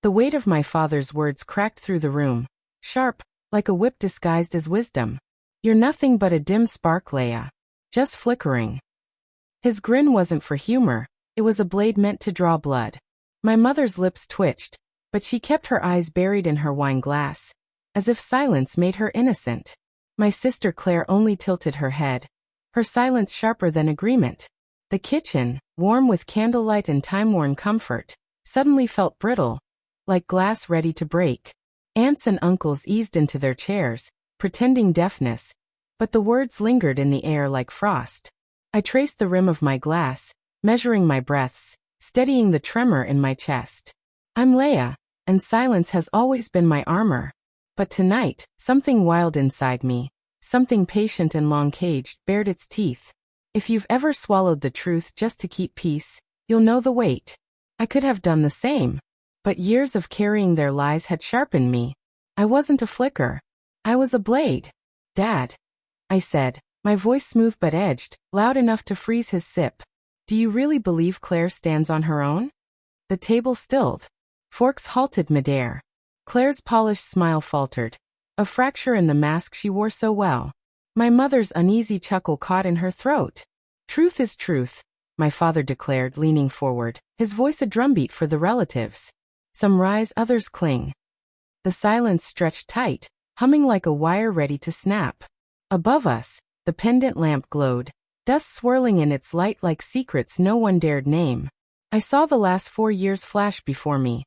The weight of my father's words cracked through the room, sharp, like a whip disguised as wisdom. You're nothing but a dim spark, Leia. Just flickering. His grin wasn't for humor, it was a blade meant to draw blood. My mother's lips twitched, but she kept her eyes buried in her wine glass, as if silence made her innocent. My sister Claire only tilted her head, her silence sharper than agreement. The kitchen, warm with candlelight and time-worn comfort, suddenly felt brittle, like glass ready to break. Aunts and uncles eased into their chairs, pretending deafness, but the words lingered in the air like frost. I traced the rim of my glass, measuring my breaths, steadying the tremor in my chest. I'm Leia, and silence has always been my armor. But tonight, something wild inside me, something patient and long-caged, bared its teeth. If you've ever swallowed the truth just to keep peace, you'll know the weight. I could have done the same, but years of carrying their lies had sharpened me. I wasn't a flicker. I was a blade. Dad, I said, my voice smooth but edged, loud enough to freeze his sip. Do you really believe Claire stands on her own? The table stilled. Forks halted midair. Claire's polished smile faltered, a fracture in the mask she wore so well. My mother's uneasy chuckle caught in her throat. Truth is truth, my father declared, leaning forward, his voice a drumbeat for the relatives. Some rise, others cling. The silence stretched tight, humming like a wire ready to snap. Above us, the pendant lamp glowed, dust swirling in its light like secrets no one dared name. I saw the last 4 years flash before me.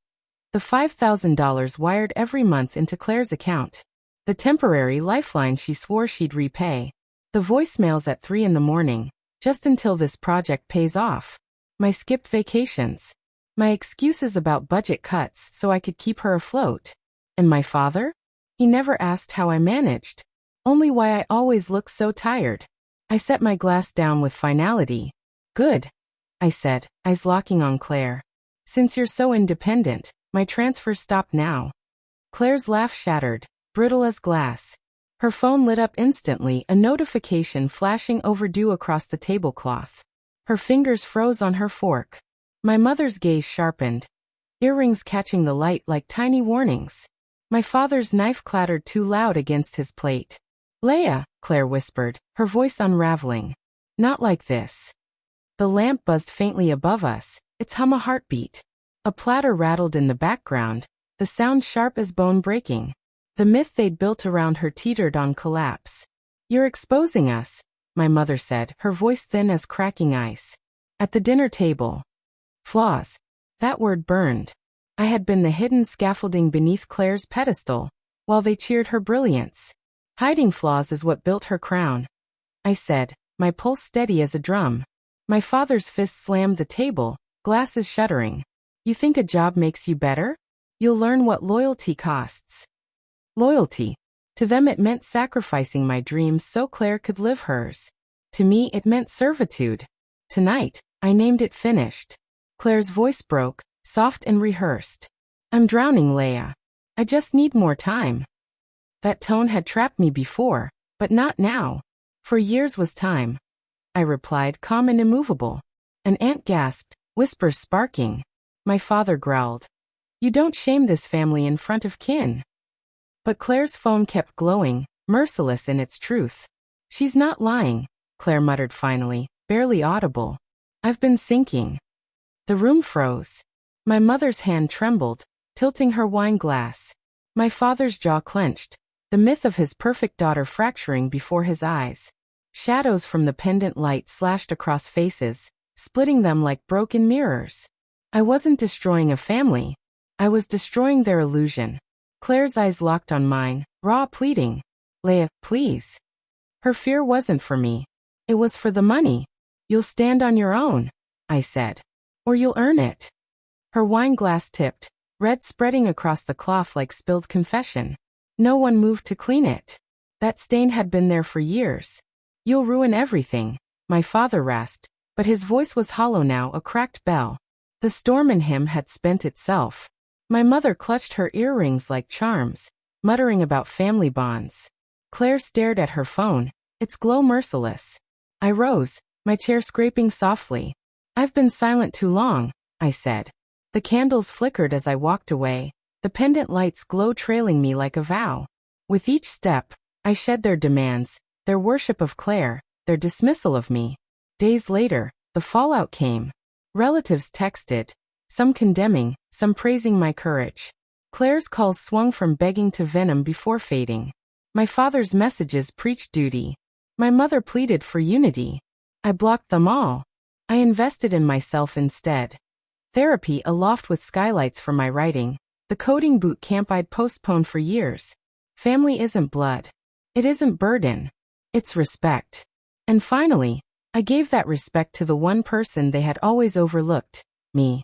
The $5,000 wired every month into Claire's account. The temporary lifeline she swore she'd repay. The voicemails at 3 in the morning, just until this project pays off. My skipped vacations. My excuses about budget cuts so I could keep her afloat. And my father? He never asked how I managed. Only why I always looked so tired. I set my glass down with finality. Good, I said, eyes locking on Claire. Since you're so independent, my transfer stopped now. Claire's laugh shattered, brittle as glass. Her phone lit up instantly, a notification flashing overdue across the tablecloth. Her fingers froze on her fork. My mother's gaze sharpened, earrings catching the light like tiny warnings. My father's knife clattered too loud against his plate. Leia, Claire whispered, her voice unraveling. Not like this. The lamp buzzed faintly above us, its hum a heartbeat. A platter rattled in the background, the sound sharp as bone breaking. The myth they'd built around her teetered on collapse. You're exposing us, my mother said, her voice thin as cracking ice. At the dinner table. Flaws. That word burned. I had been the hidden scaffolding beneath Claire's pedestal, while they cheered her brilliance. Hiding flaws is what built her crown, I said, my pulse steady as a drum. My father's fist slammed the table, glasses shuddering. You think a job makes you better? You'll learn what loyalty costs. Loyalty. To them it meant sacrificing my dreams so Claire could live hers. To me it meant servitude. Tonight, I named it finished. Claire's voice broke, soft and rehearsed. I'm drowning, Leia. I just need more time. That tone had trapped me before, but not now. For years was time. I replied, calm and immovable. An aunt gasped, whispers sparking. My father growled. You don't shame this family in front of kin. But Claire's phone kept glowing, merciless in its truth. She's not lying, Claire muttered finally, barely audible. I've been sinking. The room froze. My mother's hand trembled, tilting her wine glass. My father's jaw clenched, the myth of his perfect daughter fracturing before his eyes. Shadows from the pendant light slashed across faces, splitting them like broken mirrors. I wasn't destroying a family. I was destroying their illusion. Claire's eyes locked on mine, raw pleading. Leia, please. Her fear wasn't for me. It was for the money. You'll stand on your own, I said. Or you'll earn it. Her wine glass tipped, red spreading across the cloth like spilled confession. No one moved to clean it. That stain had been there for years. You'll ruin everything, my father rasped, but his voice was hollow now, a cracked bell. The storm in him had spent itself. My mother clutched her earrings like charms, muttering about family bonds. Claire stared at her phone, its glow merciless. I rose, my chair scraping softly. I've been silent too long, I said. The candles flickered as I walked away, the pendant lights glow trailing me like a vow. With each step, I shed their demands, their worship of Claire, their dismissal of me. Days later, the fallout came. Relatives texted, some condemning, some praising my courage. Claire's calls swung from begging to venom before fading. My father's messages preached duty. My mother pleaded for unity. I blocked them all. I invested in myself instead. Therapy aloft with skylights for my writing. The coding boot camp I'd postponed for years. Family isn't blood. It isn't burden. It's respect. And finally, I gave that respect to the one person they had always overlooked, me.